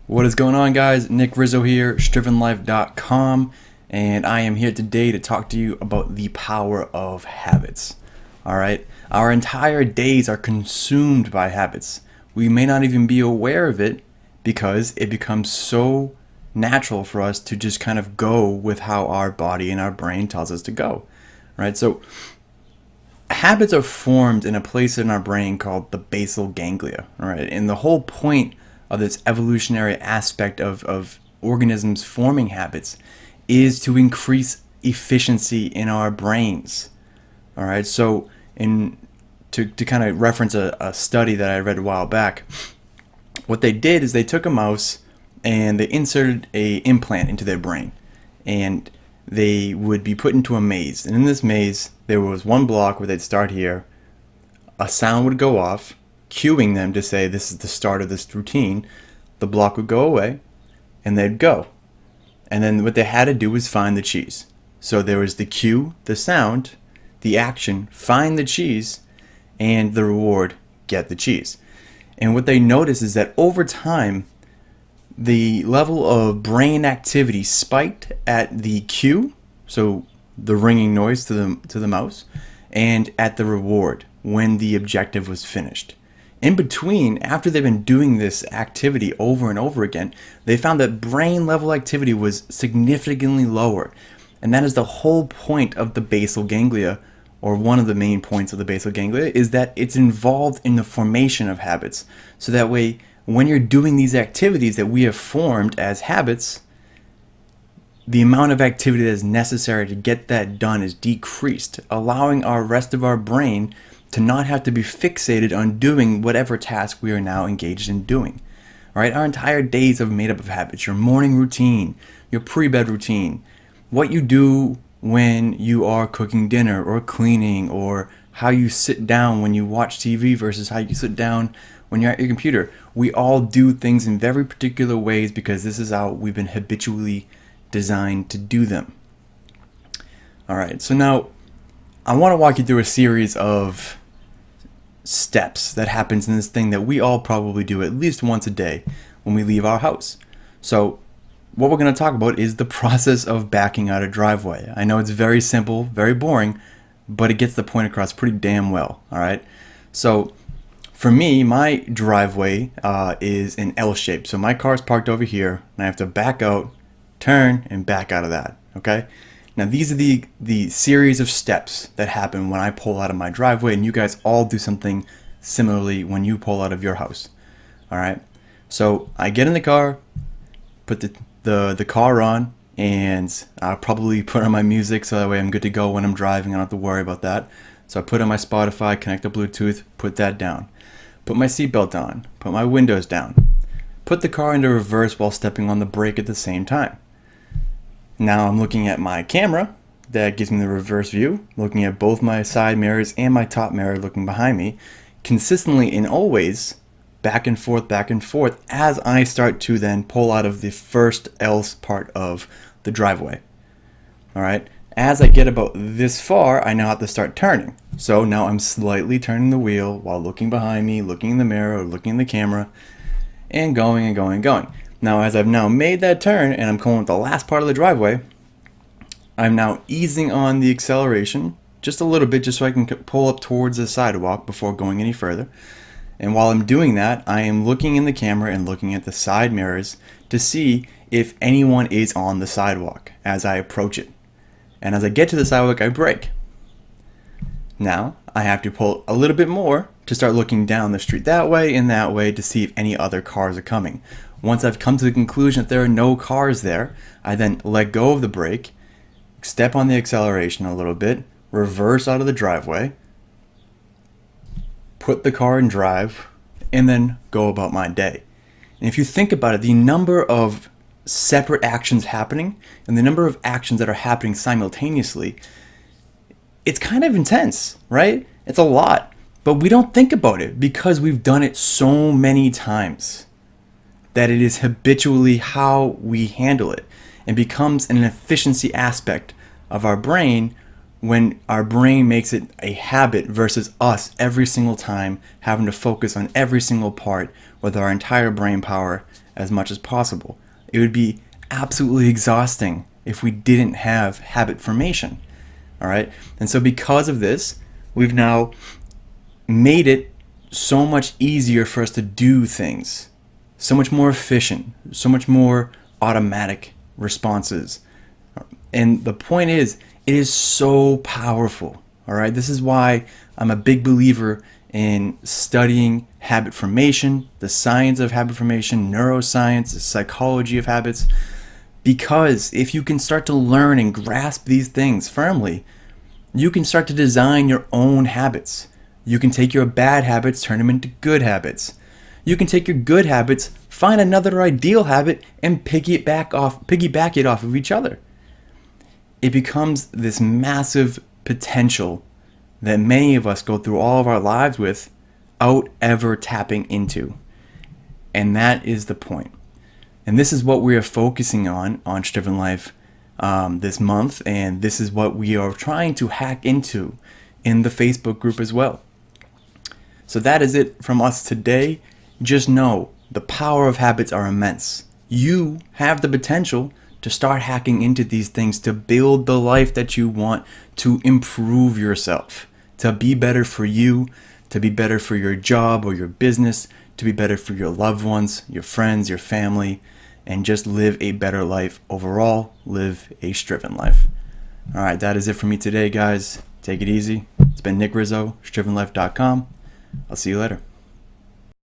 What is going on, guys? Nick Rizzo here, strivenlife.com, and I am here today to talk to you about the power of habits. All right, our entire days are consumed by habits. We may not even be aware of it because it becomes so natural for us to just kind of go with how our body and our brain tells us to go. Right? So habits are formed in a place in our brain called the basal ganglia. All right, and the whole point of this evolutionary aspect of organisms forming habits is to increase efficiency in our brains. All right, so to kind of reference a study that I read a while back, what they did is they took a mouse and they inserted a implant into their brain, and they would be put into a maze. And in this maze, there was one block where they'd start here, a sound would go off, cueing them to say this is the start of this routine. The block would go away and they'd go. And then what they had to do was find the cheese. So there was the cue, the sound, the action, find the cheese, and the reward, get the cheese. And what they noticed is that over time, the level of brain activity spiked at the cue, so the ringing noise to the mouse, and at the reward when the objective was finished. In between, after they've been doing this activity over and over again, they found that brain level activity was significantly lower. And that is the whole point of the basal ganglia, or one of the main points of the basal ganglia, is that it's involved in the formation of habits. So that way, when you're doing these activities that we have formed as habits, the amount of activity that is necessary to get that done is decreased, allowing our rest of our brain to not have to be fixated on doing whatever task we are now engaged in doing. All right, our entire days are made up of habits. Your morning routine, your pre-bed routine, what you do when you are cooking dinner or cleaning, or how you sit down when you watch TV versus how you sit down when you're at your computer. We all do things in very particular ways because this is how we've been habitually designed to do them. All right, so now I want to walk you through a series of steps that happens in this thing that we all probably do at least once a day when we leave our house. So what we're going to talk about is the process of backing out a driveway. I know it's very simple, very boring, but it gets the point across pretty damn well. All right, so for me, my driveway is an L shape. So my car's parked over here, and I have to back out, turn, and back out of that. Okay. Now these are the series of steps that happen when I pull out of my driveway, and you guys all do something similarly when you pull out of your house. All right. So I get in the car, put the car on, and I'll probably put on my music so that way I'm good to go when I'm driving. I don't have to worry about that. So I put on my Spotify, connect to Bluetooth, put that down. Put my seatbelt on, put my windows down. Put the car into reverse while stepping on the brake at the same time. Now I'm looking at my camera that gives me the reverse view, looking at both my side mirrors and my top mirror looking behind me, consistently and always back and forth as I start to then pull out of the first L part of the driveway. All right. As I get about this far, I now have to start turning. So now I'm slightly turning the wheel while looking behind me, looking in the mirror, or looking in the camera, and going and going and going. Now, as I've now made that turn and I'm going with the last part of the driveway, I'm now easing on the acceleration just a little bit, just so I can pull up towards the sidewalk before going any further. And while I'm doing that, I am looking in the camera and looking at the side mirrors to see if anyone is on the sidewalk as I approach it. And as I get to the sidewalk, I brake. Now, I have to pull a little bit more to start looking down the street that way and that way to see if any other cars are coming. Once I've come to the conclusion that there are no cars there, I then let go of the brake, step on the acceleration a little bit, reverse out of the driveway, put the car in drive, and then go about my day. And if you think about it, the number of separate actions happening and the number of actions that are happening simultaneously, it's kind of intense, right? It's a lot, but we don't think about it because we've done it so many times that it is habitually how we handle it, and becomes an efficiency aspect of our brain when our brain makes it a habit versus us every single time having to focus on every single part with our entire brain power as much as possible. It would be absolutely exhausting if we didn't have habit formation. All right. And so because of this, we've now made it so much easier for us to do things, so much more efficient, so much more automatic responses. And the point is, it is so powerful. All right. This is why I'm a big believer in studying habit formation, the science of habit formation, neuroscience, the psychology of habits. Because if you can start to learn and grasp these things firmly, you can start to design your own habits. You can take your bad habits, turn them into good habits. You can take your good habits, find another ideal habit, and piggyback it off of each other. It becomes this massive potential that many of us go through all of our lives without ever tapping into. And that is the point. And this is what we are focusing on Striven Life this month. And this is what we are trying to hack into in the Facebook group as well. So that is it from us today. Just know the power of habits are immense. You have the potential to start hacking into these things, to build the life that you want, to improve yourself, to be better for you, to be better for your job or your business, to be better for your loved ones, your friends, your family, and just live a better life overall. Live a striven life. All right, that is it for me today, guys. Take it easy. It's been Nick Rizzo, strivenlife.com. I'll see you later.